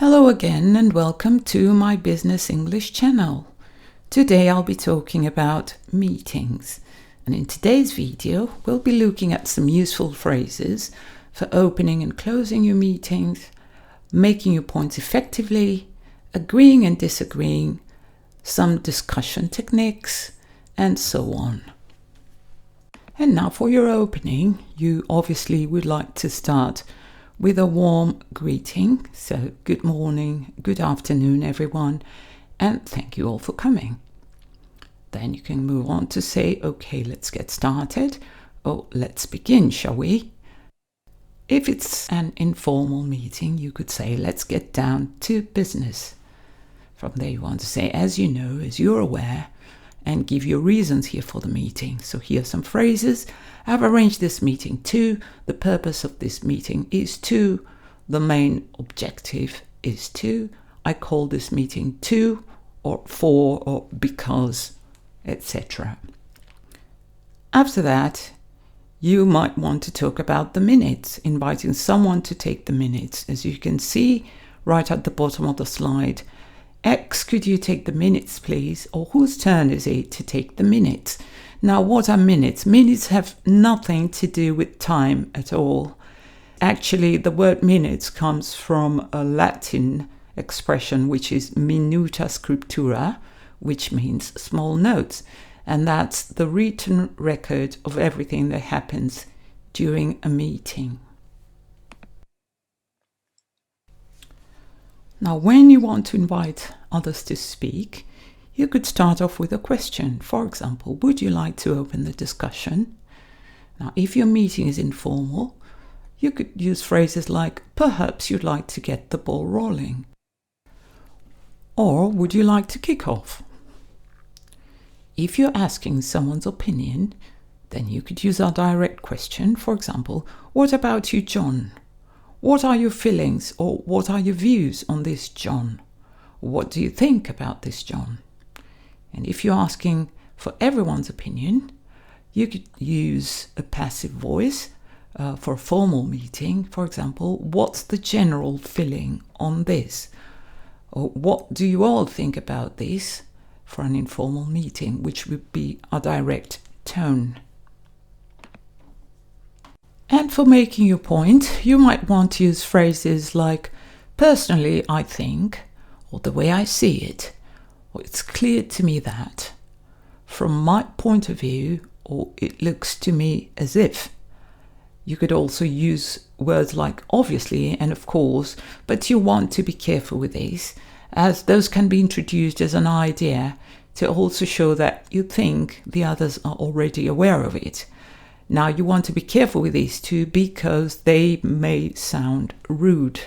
Hello again and welcome to my Business English channel. Today I'll be talking about meetings, and in today's video we'll be looking at some useful phrases for opening and closing your meetings, making your points effectively, agreeing and disagreeing, some discussion techniques, and so on. And now for your opening, you obviously would like to start with a warm greeting. So good morning, good afternoon everyone, and thank you all for coming. Then you can move on to say, okay, let's get started, or let's begin, shall we? If it's an informal meeting, you could say, let's get down to business. From there you want to say, as you know, as you're aware, and give your reasons here for the meeting. So here are some phrases. I've arranged this meeting to, the purpose of this meeting is to, the main objective is to, I call this meeting to, or for, or because, etc. After that, you might want to talk about the minutes, inviting someone to take the minutes. As you can see right at the bottom of the slide, X, could you take the minutes, please? Or whose turn is it to take the minutes? Now, what are minutes? Minutes have nothing to do with time at all. Actually, the word minutes comes from a Latin expression, which is minuta scriptura, which means small notes. And that's the written record of everything that happens during a meeting. Now, when you want to invite others to speak, you could start off with a question. For example, would you like to open the discussion? Now, if your meeting is informal, you could use phrases like, perhaps you'd like to get the ball rolling. Or, would you like to kick off? If you're asking someone's opinion, then you could use a direct question. For example, what about you, John? What are your feelings or what are your views on this, John? What do you think about this, John? And if you're asking for everyone's opinion, you could use a passive voice for a formal meeting. For example, what's the general feeling on this? Or what do you all think about this? For an informal meeting, which would be a direct tone. And for making your point, you might want to use phrases like, personally, I think, or the way I see it, or it's clear to me that, from my point of view, or it looks to me as if. You could also use words like obviously and of course, but you want to be careful with these, as those can be introduced as an idea to also show that you think the others are already aware of it. Now, you want to be careful with these two because they may sound rude.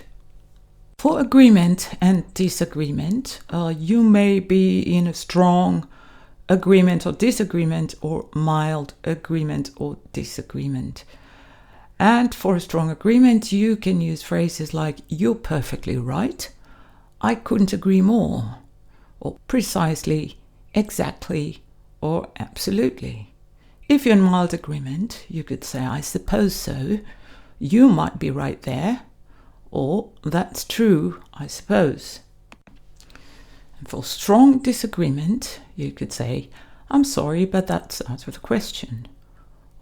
For agreement and disagreement, you may be in a strong agreement or disagreement, or mild agreement or disagreement. And for a strong agreement, you can use phrases like, you're perfectly right, I couldn't agree more, or precisely, exactly, or absolutely. If you're in mild agreement, you could say, I suppose so, you might be right there, or that's true, I suppose. And for strong disagreement, you could say, I'm sorry, but that's out of the question,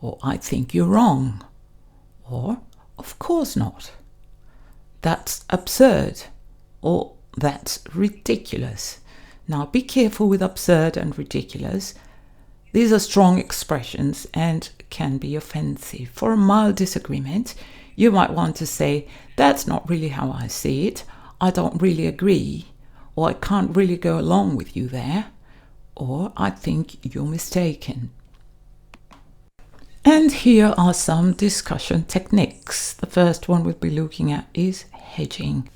or I think you're wrong, or of course not. That's absurd, or that's ridiculous. Now, be careful with absurd and ridiculous. These are strong expressions and can be offensive. For a mild disagreement, you might want to say, that's not really how I see it, I don't really agree, or I can't really go along with you there, or I think you're mistaken. And here are some discussion techniques. The first one we'll be looking at is hedging.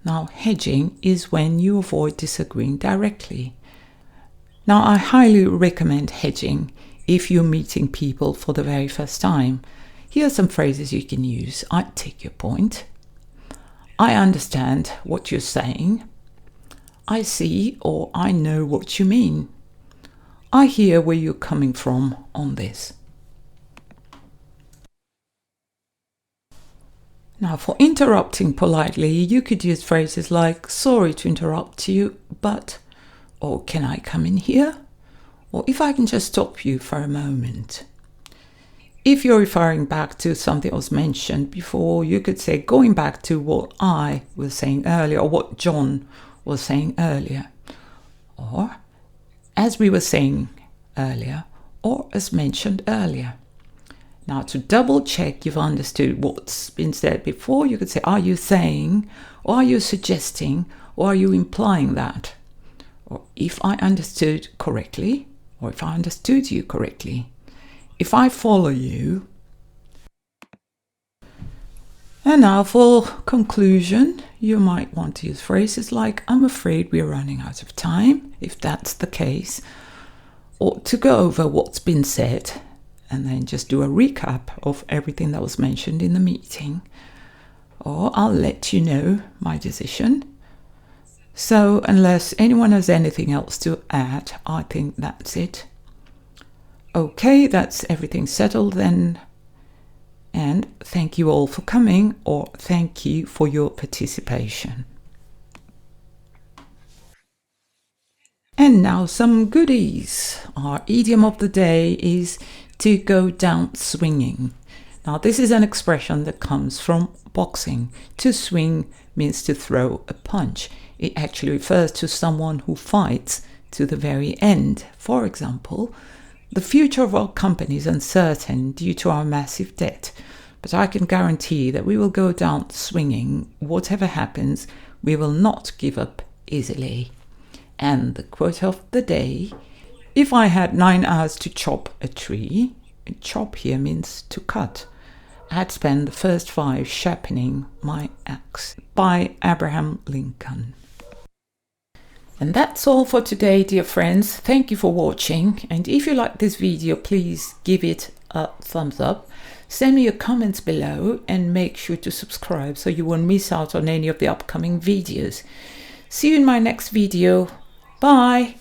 Now, hedging is when you avoid disagreeing directly. Now, I highly recommend hedging if you're meeting people for the very first time. Here are some phrases you can use. I take your point. I understand what you're saying. I see or I know what you mean. I hear where you're coming from on this. Now, for interrupting politely, you could use phrases like, sorry to interrupt you, but, or can I come in here? Or if I can just stop you for a moment. If you're referring back to something that was mentioned before, you could say, going back to what I was saying earlier, or what John was saying earlier. Or, as we were saying earlier, or as mentioned earlier. Now, to double check you've understood what's been said before, you could say, are you saying, or are you suggesting, or are you implying that? Or if I understood correctly, or if I understood you correctly. If I follow you. And now for conclusion, you might want to use phrases like, I'm afraid we're running out of time, if that's the case. Or to go over what's been said and then just do a recap of everything that was mentioned in the meeting. Or I'll let you know my decision. So unless anyone has anything else to add, I think that's it. Okay, that's everything settled then. And thank you all for coming, or thank you for your participation. And now some goodies. Our idiom of the day is to go down swinging. Now this is an expression that comes from boxing. To swing means to throw a punch. It actually refers to someone who fights to the very end. For example, the future of our company is uncertain due to our massive debt, but I can guarantee that we will go down swinging. Whatever happens, we will not give up easily. And the quote of the day, if I had 9 hours to chop a tree, chop here means to cut, I'd spend the first 5 sharpening my axe. By Abraham Lincoln. And that's all for today, dear friends. Thank you for watching. And if you like this video, please give it a thumbs up. Send me your comments below and make sure to subscribe so you won't miss out on any of the upcoming videos. See you in my next video. Bye.